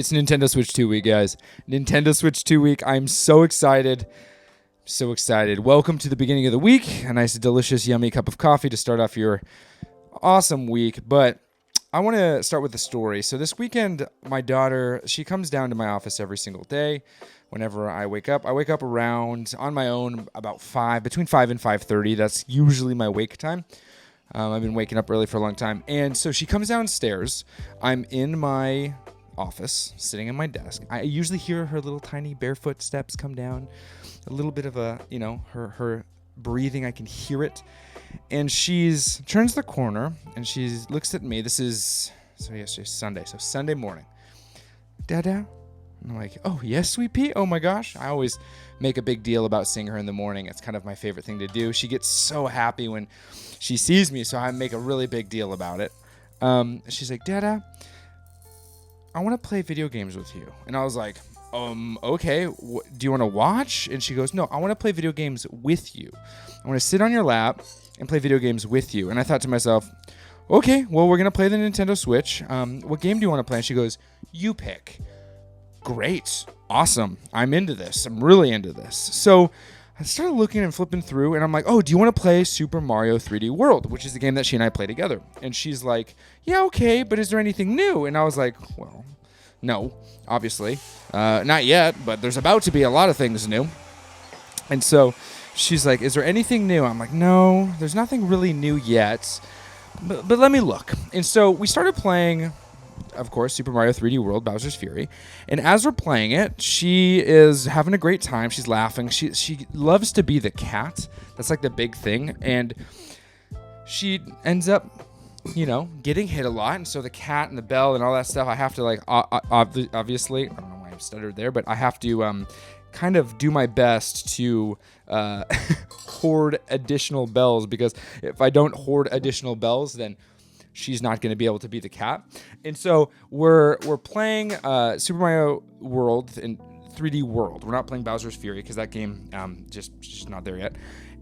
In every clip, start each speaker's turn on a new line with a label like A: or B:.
A: It's Nintendo Switch 2 week, guys. Nintendo Switch 2 week. I'm so excited. So excited. Welcome to the beginning of the week. A nice, delicious, yummy cup of coffee to start off your awesome week. But I want to start with a story. So this weekend, my daughter, she comes down to my office every single day. Whenever I wake up around on my own about between 5 and 5:30. That's usually my wake time. I've been waking up early for a long time. And so she comes downstairs. I'm in my office, sitting at my desk. I usually hear her little tiny barefoot steps come down. A little bit of her breathing. I can hear it. And she's turns the corner and she looks at me. Yesterday's Sunday. So Sunday morning. Dada? And I'm like, oh, yes, sweet pea? Oh, my gosh. I always make a big deal about seeing her in the morning. It's kind of my favorite thing to do. She gets so happy when she sees me, so I make a really big deal about it. She's like, Dada, I want to play video games with you. And I was like, okay. Do you want to watch? And she goes, no, I want to play video games with you. I want to sit on your lap and play video games with you. And I thought to myself, okay, well, we're going to play the Nintendo Switch. What game do you want to play? And she goes, you pick. Great. Awesome. I'm into this. I'm really into this. So I started looking and flipping through, and I'm like, oh, do you want to play Super Mario 3D World, which is the game that she and I play together? And she's like, yeah, okay, but is there anything new? And I was like, well, no, obviously. Not yet, but there's about to be a lot of things new. And so she's like, is there anything new? I'm like, no, there's nothing really new yet, but let me look. And so we started playing, of course, Super Mario 3D World, Bowser's Fury. And as we're playing it, she is having a great time. She's laughing. She loves to be the cat. That's like the big thing. And she ends up, getting hit a lot. And so the cat and the bell and all that stuff, I have to obviously, I don't know why I stuttered there, but I have to kind of do my best to hoard additional bells, because if I don't hoard additional bells, then she's not going to be able to be the cat. And so we're playing Super Mario World in 3D World. We're not playing Bowser's Fury because that game just not there yet.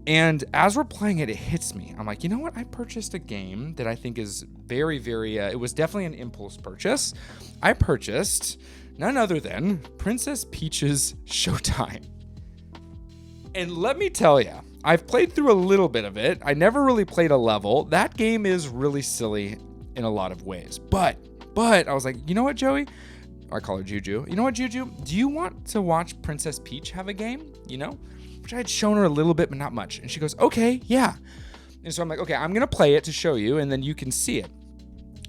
A: And as we're playing it, it hits me. I'm like, you know what? I purchased a game that I think is very, very, it was definitely an impulse purchase. I purchased none other than Princess Peach's Showtime. And let me tell you, I've played through a little bit of it. I never really played a level. That game is really silly in a lot of ways. But I was like, you know what, Joey? I call her Juju. You know what, Juju? Do you want to watch Princess Peach have a game? Which I had shown her a little bit, but not much. And she goes, okay, yeah. And so I'm like, okay, I'm going to play it to show you, and then you can see it.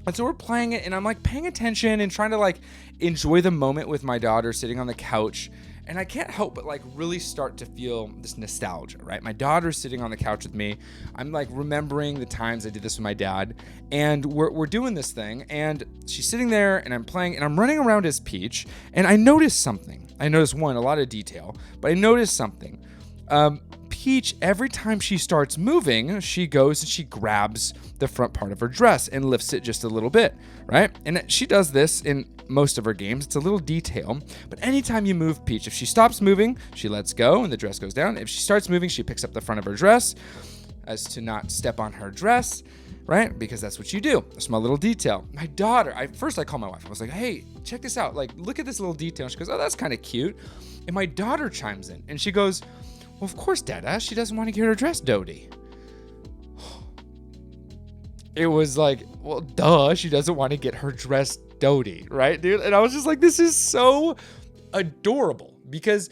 A: And so we're playing it, and I'm like paying attention and trying to enjoy the moment with my daughter sitting on the couch. And I can't help but really start to feel this nostalgia, right? My daughter's sitting on the couch with me. I'm remembering the times I did this with my dad. And we're doing this thing, and she's sitting there, and I'm playing, and I'm running around as Peach. And I noticed something. I noticed, a lot of detail, but I noticed something. Peach, every time she starts moving, she goes and she grabs the front part of her dress and lifts it just a little bit, right? And she does this in most of her games. It's a little detail, but anytime you move Peach, if she stops moving, she lets go and the dress goes down. If she starts moving, she picks up the front of her dress as to not step on her dress, right? Because that's what you do. That's my little detail. My daughter, I call my wife. I was like, hey, check this out. Look at this little detail. And she goes, oh, that's kind of cute. And my daughter chimes in and she goes, well, of course, Dada, she doesn't want to get her dress dirty. It was like, well, duh, she doesn't want to get her dress dirty, right, dude? And I was just like, this is so adorable because,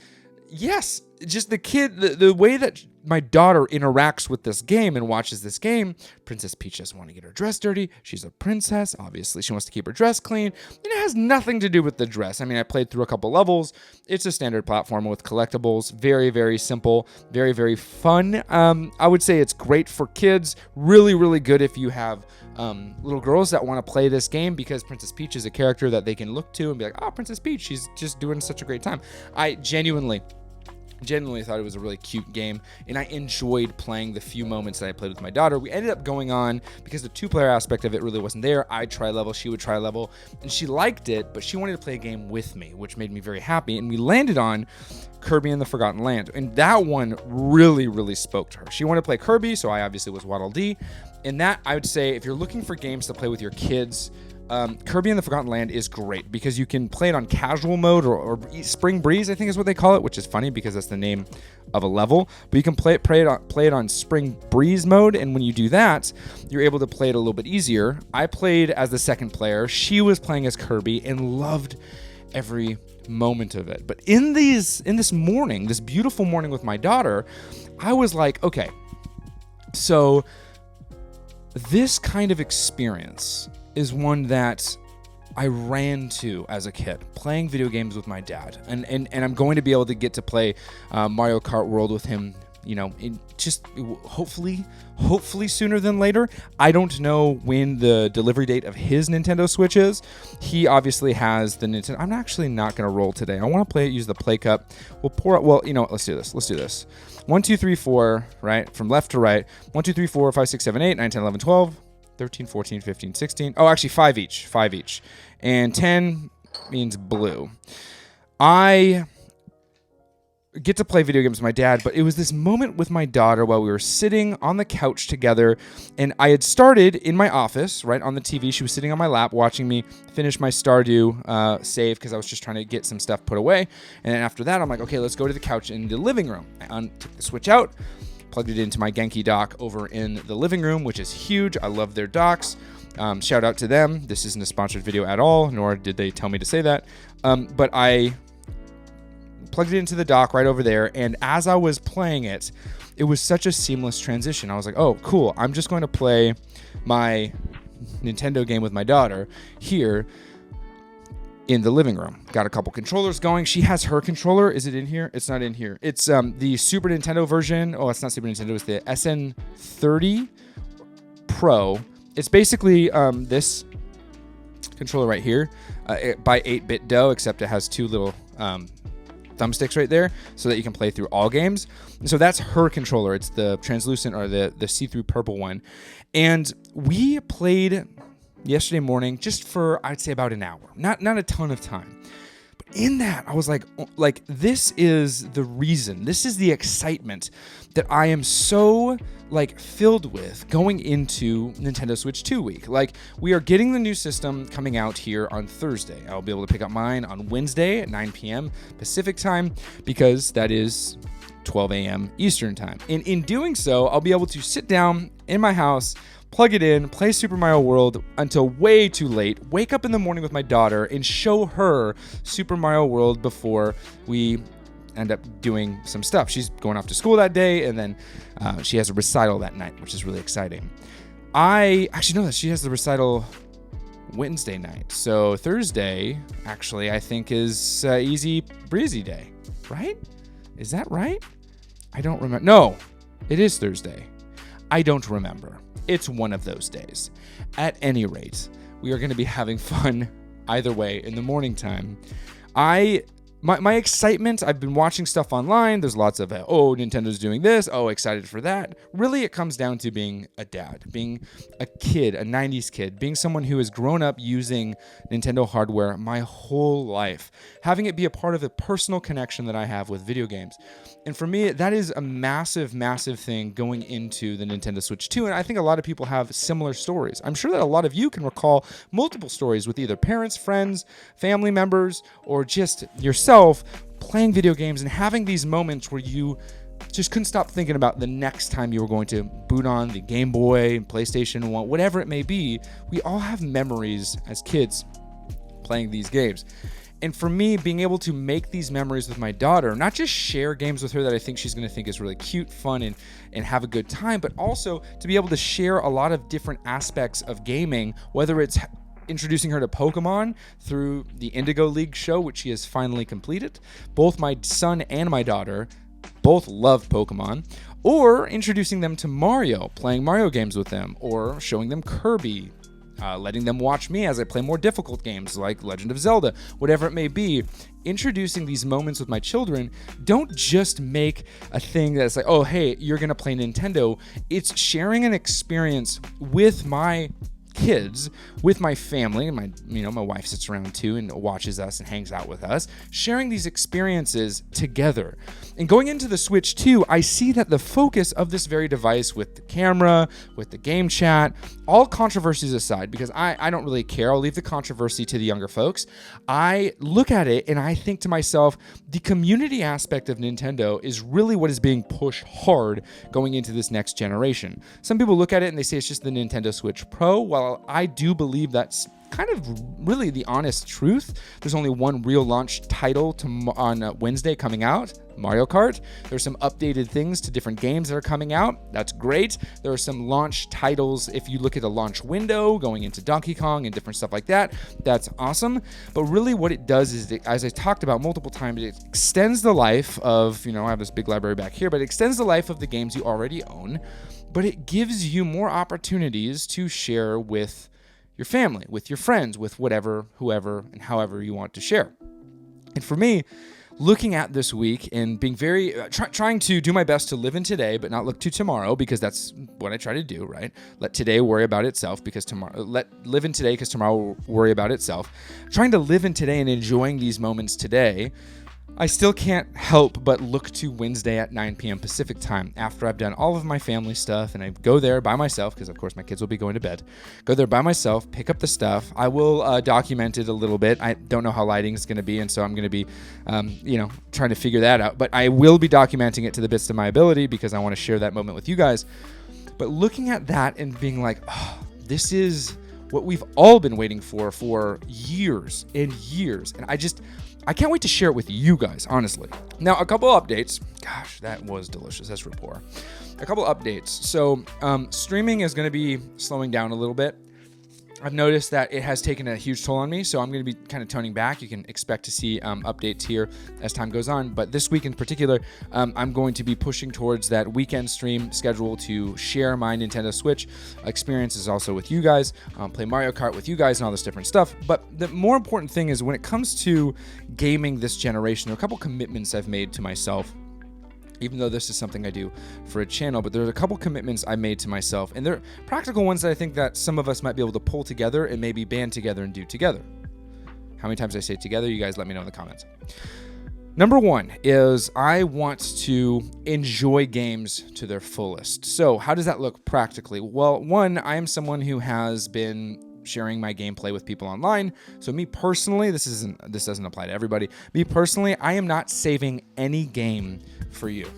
A: yes, just the kid, the way that my daughter interacts with this game and watches this game, Princess Peach doesn't want to get her dress dirty. She's a princess. Obviously, she wants to keep her dress clean. And it has nothing to do with the dress. I mean, I played through a couple levels. It's a standard platform with collectibles. Very, very simple. Very, very fun. I would say it's great for kids. Really, really good if you have little girls that want to play this game, because Princess Peach is a character that they can look to and be like, oh, Princess Peach, she's just doing such a great time. I genuinely thought it was a really cute game, and I enjoyed playing the few moments that I played with my daughter. We ended up going on, because the two-player aspect of it really wasn't there. I'd try level, she would try level, and she liked it, but she wanted to play a game with me, which made me very happy, and we landed on Kirby and the Forgotten Land, and that one really, really spoke to her. She wanted to play Kirby, so I obviously was Waddle Dee, and that, I would say, if you're looking for games to play with your kids, Kirby and the Forgotten Land is great because you can play it on casual mode or Spring Breeze, I think is what they call it, which is funny because that's the name of a level. But you can play it on Spring Breeze mode, and when you do that, you're able to play it a little bit easier. I played as the second player. She was playing as Kirby and loved every moment of it. But in this beautiful morning with my daughter, I was like, okay, so this kind of experience is one that I ran to as a kid, playing video games with my dad. And I'm going to be able to get to play Mario Kart World with him, hopefully sooner than later. I don't know when the delivery date of his Nintendo Switch is. He obviously has the Nintendo. I'm actually not going to roll today. I want to use the Play Cup. We'll pour it. Well, let's do this. 1, 2, 3, 4, right? From left to right. 1, 2, 3, 4, 5, 6, 7, 8, 9, 10, 11, 12. 13, 14, 15, 16. Oh, actually 5 each. And 10 means blue. I get to play video games with my dad, but it was this moment with my daughter while we were sitting on the couch together, and I had started in my office, right on the TV. She was sitting on my lap watching me finish my Stardew save because I was just trying to get some stuff put away. And then after that, I'm like, okay, let's go to the couch in the living room. I took the Switch out, plugged it into my Genki dock over in the living room, which is huge. I love their docks. Shout out to them. This isn't a sponsored video at all, nor did they tell me to say that. But I plugged it into the dock right over there, and as I was playing it, it was such a seamless transition. I was like, oh, cool. I'm just going to play my Nintendo game with my daughter here in the living room. Got a couple controllers going. She has her controller. Is it in here? It's not in here. It's the Super Nintendo version. Oh, it's not Super Nintendo. It's the SN30 Pro. It's basically this controller right here by 8BitDo, except it has two little thumbsticks right there so that you can play through all games. And so that's her controller. It's the translucent or the see-through purple one. And we played yesterday morning just for, I'd say, about an hour. Not a ton of time. But in that, I was like, this is the reason. This is the excitement that I am so filled with going into Nintendo Switch 2 week. We are getting the new system coming out here on Thursday. I'll be able to pick up mine on Wednesday at 9 p.m. Pacific time because that is 12 a.m. Eastern time. And in doing so, I'll be able to sit down in my house, plug it in, play Super Mario World until way too late, wake up in the morning with my daughter, and show her Super Mario World before we end up doing some stuff. She's going off to school that day, and then she has a recital that night, which is really exciting. I actually know that she has the recital Wednesday night. So Thursday, actually, I think is easy breezy day, right? Is that right? I don't remember. No, it is Thursday. I don't remember. It's one of those days. At any rate, we are going to be having fun either way in the morning time. My excitement, I've been watching stuff online. There's lots of, Nintendo's doing this. Oh, excited for that. Really, it comes down to being a dad, being a kid, a 90s kid, being someone who has grown up using Nintendo hardware my whole life, having it be a part of the personal connection that I have with video games. And for me, that is a massive, massive thing going into the Nintendo Switch 2. And I think a lot of people have similar stories. I'm sure that a lot of you can recall multiple stories with either parents, friends, family members, or just yourself playing video games and having these moments where you just couldn't stop thinking about the next time you were going to boot on the Game Boy, PlayStation 1, whatever it may be. We all have memories as kids playing these games. And for me, being able to make these memories with my daughter, not just share games with her that I think she's going to think is really cute, fun, and have a good time, but also to be able to share a lot of different aspects of gaming, whether it's introducing her to Pokemon through the Indigo League show, which she has finally completed. Both my son and my daughter both love Pokemon. Or introducing them to Mario, playing Mario games with them, or showing them Kirby, letting them watch me as I play more difficult games like Legend of Zelda, whatever it may be. Introducing these moments with my children don't just make a thing that's like, oh, hey, you're going to play Nintendo. It's sharing an experience with my kids with my family, and my wife sits around too and watches us and hangs out with us, sharing these experiences together. And going into the Switch 2, I see that the focus of this very device, with the camera, with the game chat, all controversies aside, because I don't really care. I'll leave the controversy to the younger folks. I look at it and I think to myself, the community aspect of Nintendo is really what is being pushed hard going into this next generation. Some people look at it and they say it's just the Nintendo Switch Pro. While I do believe that's kind of really the honest truth. There's only one real launch title on Wednesday coming out, Mario Kart. There's some updated things to different games that are coming out. That's great. There are some launch titles, if you look at the launch window, going into Donkey Kong and different stuff like that. That's awesome. But really what it does is, as I talked about multiple times, it extends the life of, I have this big library back here, but it extends the life of the games you already own. But it gives you more opportunities to share with your family, with your friends, with whoever, and however you want to share. And for me, looking at this week and being very, trying to do my best to live in today, but not look to tomorrow, because that's what I try to do, right? Let today worry about itself, because live in today, because tomorrow will worry about itself. Trying to live in today and enjoying these moments today, I still can't help but look to Wednesday at 9 p.m. Pacific time after I've done all of my family stuff, and I go there by myself because, of course, my kids will be going to bed. Go there by myself, pick up the stuff. I will document it a little bit. I don't know how lighting is going to be, and so I'm going to be, trying to figure that out. But I will be documenting it to the best of my ability because I want to share that moment with you guys. But looking at that and being like, oh, this is what we've all been waiting for years and years. And I can't wait to share it with you guys, honestly. Now, a couple updates. Gosh, that was delicious. That's rapport. A couple updates. So, streaming is going to be slowing down a little bit. I've noticed that it has taken a huge toll on me, so I'm going to be kind of toning back. You can expect to see updates here as time goes on. But this week in particular, I'm going to be pushing towards that weekend stream schedule to share my Nintendo Switch experiences also with you guys, play Mario Kart with you guys and all this different stuff. But the more important thing is when it comes to gaming this generation, there are a couple commitments I've made to myself. Even though this is something I do for a channel, but there's a couple commitments I made to myself, and they're practical ones that I think that some of us might be able to pull together and maybe band together and do together. How many times I say together, you guys let me know in the comments. Number one is I want to enjoy games to their fullest. So how does that look practically? Well, one, I am someone who has been sharing my gameplay with people online. So me personally, this doesn't apply to everybody. Me personally, I am not saving any game for you.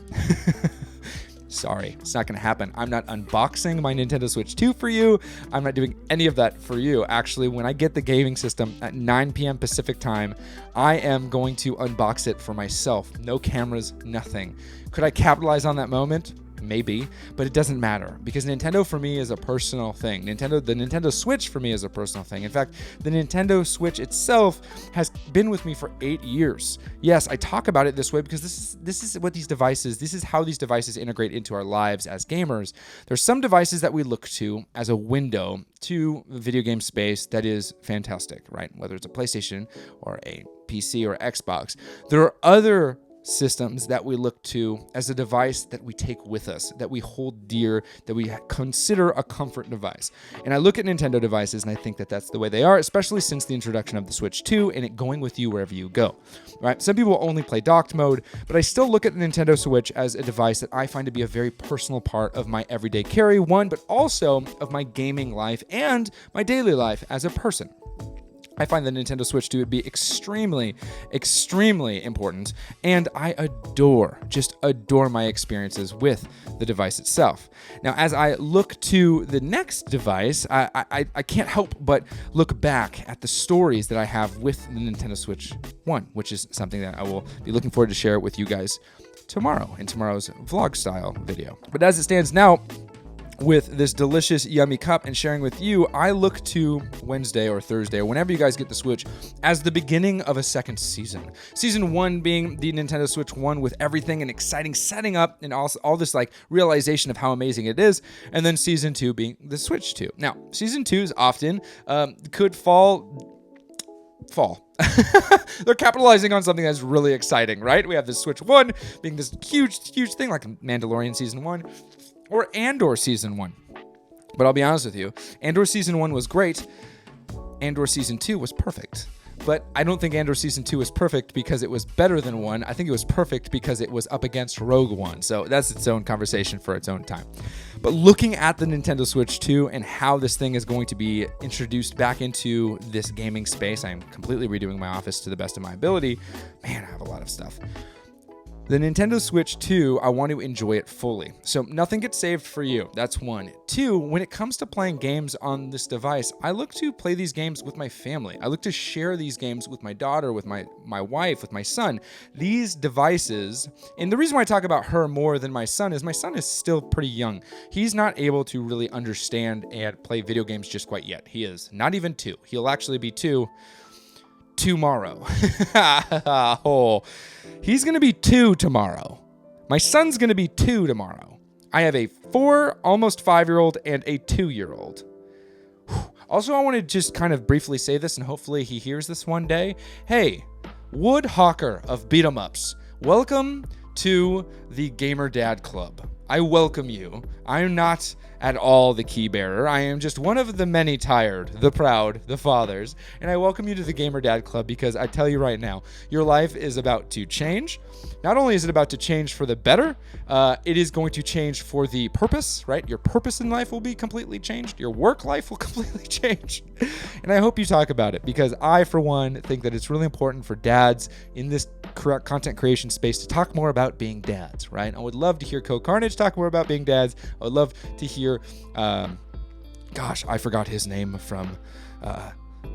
A: Sorry, it's not going to happen. I'm not unboxing my Nintendo Switch 2 for you. I'm not doing any of that for you. Actually, when I get the gaming system at 9 p.m. Pacific time, I am going to unbox it for myself. No cameras, nothing. Could I capitalize on that moment? Maybe, but it doesn't matter because Nintendo for me is a personal thing. The Nintendo Switch for me is a personal thing. In fact, the Nintendo Switch itself has been with me for 8 years. Yes, I talk about it this way because this is how these devices integrate into our lives as gamers. There's some devices that we look to as a window to the video game space that is fantastic, right? Whether it's a PlayStation or a PC or Xbox. There are other systems that we look to as a device that we take with us, that we hold dear, that we consider a comfort device. And I look at Nintendo devices and I think that that's the way they are, especially since the introduction of the Switch 2 and it going with you wherever you go. Right? Some people only play docked mode, but I still look at the Nintendo Switch as a device that I find to be a very personal part of my everyday carry, but also of my gaming life and my daily life as a person. I find the Nintendo Switch to be extremely, extremely important, and I just adore my experiences with the device itself. Now, as I look to the next device, I can't help but look back at the stories that I have with the Nintendo Switch 1, which is something that I will be looking forward to share with you guys tomorrow in tomorrow's vlog style video. But as it stands now, with this delicious, yummy cup and sharing with you, I look to Wednesday or Thursday or whenever you guys get the Switch as the beginning of a second season. Season 1 being the Nintendo Switch 1 with everything and exciting setting up and all this like realization of how amazing it is. And then Season 2 being the Switch 2. Now, Season 2s often could fall. They're capitalizing on something that's really exciting, right? We have the Switch 1 being this huge, huge thing like Mandalorian Season 1. Or Andor Season 1. But I'll be honest with you, Andor Season 1 was great. Andor Season 2 was perfect. But I don't think Andor Season 2 was perfect because it was better than 1. I think it was perfect because it was up against Rogue One. So that's its own conversation for its own time. But looking at the Nintendo Switch 2 and how this thing is going to be introduced back into this gaming space, I'm completely redoing my office to the best of my ability. Man, I have a lot of stuff. The Nintendo Switch 2, I want to enjoy it fully. So nothing gets saved for you. That's 1. 2, when it comes to playing games on this device, I look to play these games with my family. I look to share these games with my daughter, with my wife, with my son. These devices, and the reason why I talk about her more than my son is still pretty young. He's not able to really understand and play video games just quite yet. He is not even 2. He'll actually be 2 tomorrow. Oh, he's going to be 2 tomorrow. My son's going to be 2 tomorrow. I have a 4, almost 5-year-old and a 2-year-old. Also, I want to just kind of briefly say this, and hopefully he hears this one day. Hey, Wood Hawker of Beat 'em Ups, welcome to the Gamer Dad Club. I welcome you. I am not at all the key bearer. I am just one of the many tired, the proud, the fathers, and I welcome you to the Gamer Dad Club because I tell you right now, your life is about to change. Not only is it about to change for the better, it is going to change for the purpose, right? Your purpose in life will be completely changed. Your work life will completely change. And I hope you talk about it because I, for one, think that it's really important for dads in this content creation space to talk more about being dads, right? I would love to hear Code Carnage talk more about being dads. I would love to hear, I forgot his name from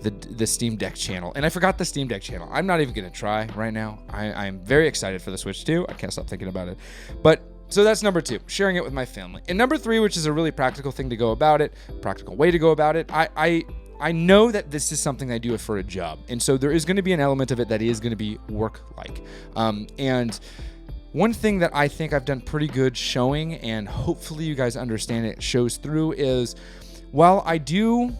A: the Steam Deck channel. And I forgot the Steam Deck channel. I'm not even going to try right now. I'm very excited for the Switch 2. I can't stop thinking about it. But so that's number 2, sharing it with my family. And number 3, which is a really practical thing to go about it, practical way to go about it, I know that this is something I do for a job. And so there is going to be an element of it that is going to be work-like. And one thing that I think I've done pretty good showing, and hopefully you guys understand it shows through, is while I do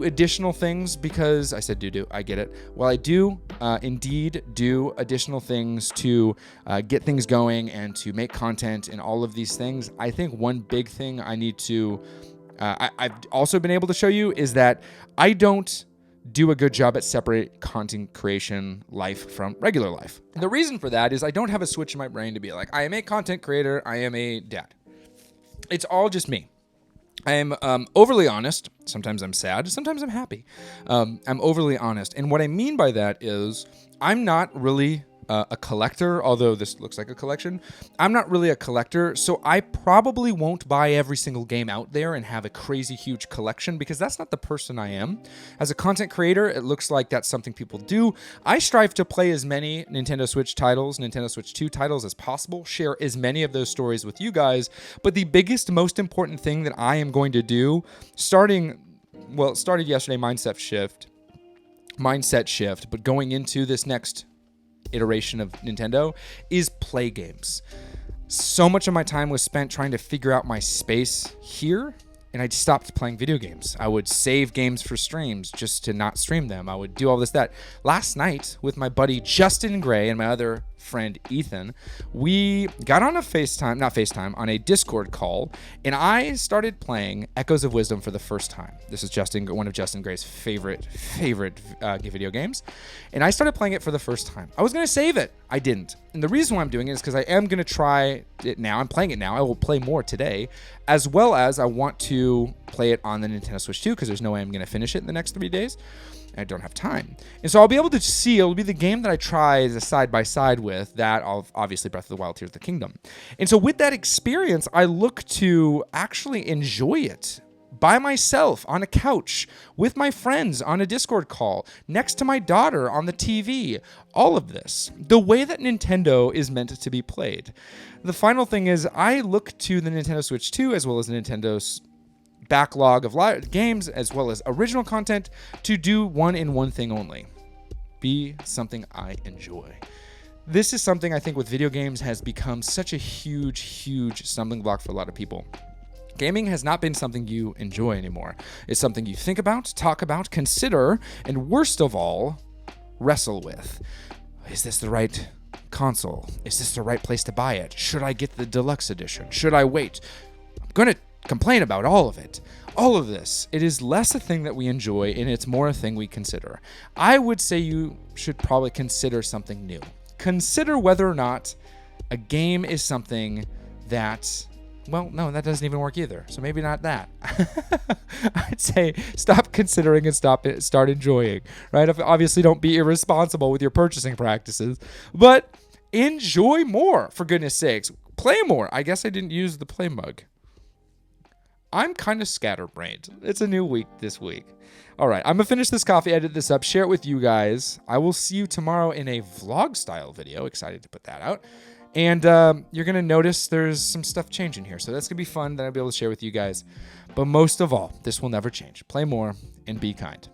A: additional things, because I said I get it. While I do indeed do additional things to get things going and to make content and all of these things, I think one big thing I need to I've also been able to show you is that I don't do a good job at separate content creation life from regular life. And the reason for that is I don't have a switch in my brain to be like, I am a content creator, I am a dad. It's all just me. I am overly honest. Sometimes I'm sad, sometimes I'm happy. I'm overly honest. And what I mean by that is I'm not really a collector, although this looks like a collection. I'm not really a collector, so I probably won't buy every single game out there and have a crazy huge collection because that's not the person I am. As a content creator, it looks like that's something people do. I strive to play as many Nintendo Switch titles, Nintendo Switch 2 titles as possible, share as many of those stories with you guys, but the biggest, most important thing that I am going to do, it started yesterday, mindset shift, but going into this next iteration of Nintendo is play games. So much of my time was spent trying to figure out my space here, and I stopped playing video games. I would save games for streams just to not stream them. I would do all that. Last night with my buddy Justin Gray and my other friend Ethan, we got on on a Discord call, and I started playing Echoes of Wisdom for the first time. This is one of Justin Gray's favorite video games, and I started playing it for the first time. I was going to save it. I didn't. And the reason why I'm doing it is because I am going to try it now. I'm playing it now. I will play more today, as well as I want to play it on the Nintendo Switch 2 because there's no way I'm going to finish it in the next 3 days. I don't have time. And so I'll be able to see, it'll be the game that I try as a side-by-side with that of obviously Breath of the Wild, Tears of the Kingdom. And so with that experience, I look to actually enjoy it by myself on a couch, with my friends on a Discord call, next to my daughter on the TV, all of this, the way that Nintendo is meant to be played. The final thing is I look to the Nintendo Switch 2 as well as the Nintendo's backlog of live games as well as original content to do one thing only: be something I enjoy. This is something I think with video games has become such a huge stumbling block for a lot of people. Gaming has not been something you enjoy anymore. It's something you think about, talk about, consider, and worst of all, wrestle with. Is this the right console? Is this the right place to buy it? Should I get the deluxe edition? Should I wait? I'm gonna complain about all of it. all of this, it is less a thing that we enjoy and it's more a thing we consider. I would say you should probably consider something new. Consider whether or not a game is something that, well, no, that doesn't even work either. So maybe not that. I'd say stop considering and start enjoying, right? Obviously, don't be irresponsible with your purchasing practices, but enjoy more, for goodness sakes. Play more. I guess I didn't use the play mug. I'm kind of scatterbrained. It's a new week this week. All right, I'm going to finish this coffee, edit this up, share it with you guys. I will see you tomorrow in a vlog-style video. Excited to put that out. And you're going to notice there's some stuff changing here. So that's going to be fun that I'll be able to share with you guys. But most of all, this will never change. Play more and be kind.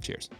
A: Cheers.